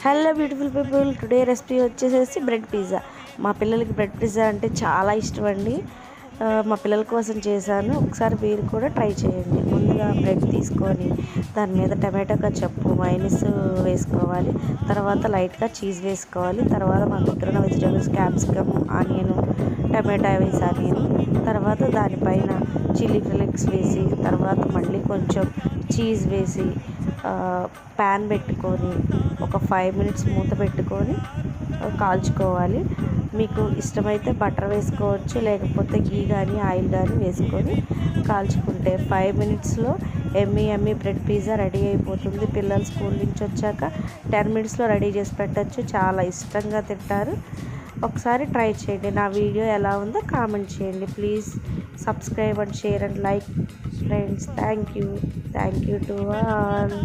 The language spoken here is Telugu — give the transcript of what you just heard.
Hello beautiful people, today recipe వచ్చేసేసి బ్రెడ్ పిజ్జా. మా పిల్లలకి బ్రెడ్ పిజ్జా అంటే చాలా ఇష్టం అండి. మా పిల్లల కోసం చేశాను. ఒకసారి మీరు కూడా ట్రై చేయండి. ముందుగా బ్రెడ్ తీసుకొని దాని మీద టమాటో కచప్పు మైనస్ వేసుకోవాలి. తర్వాత లైట్గా చీజ్ వేసుకోవాలి. తర్వాత మా దగ్గర ఉన్న వెజిటేబుల్స్ క్యాప్సికమ్, ఆనియన్, టమాటా వేసాను నేను. తర్వాత దానిపైన చిల్లీ ఫ్లేక్స్ వేసి తర్వాత మళ్ళీ కొంచెం చీజ్ వేసి ప్యాన్ పెట్టుకొని ఒక 5 మినిట్స్ మూత పెట్టుకొని కాల్చుకోవాలి. మీకు ఇష్టమైతే బటర్ వేసుకోవచ్చు, లేకపోతే గీ కానీ ఆయిల్ కానీ వేసుకొని కాల్చుకుంటే 5 మినిట్స్లో ఎమ్మీ బ్రెడ్ పిజ్జా రెడీ అయిపోతుంది. పిల్లలు స్కూల్ నుంచి వచ్చాక 10 మినిట్స్లో రెడీ చేసి పెట్టచ్చు. చాలా ఇష్టంగా తింటారు. ఒకసారి ట్రై చేయండి. నా వీడియో ఎలా ఉందో కామెంట్ చేయండి. Please subscribe and share and like friends. Thank you to all.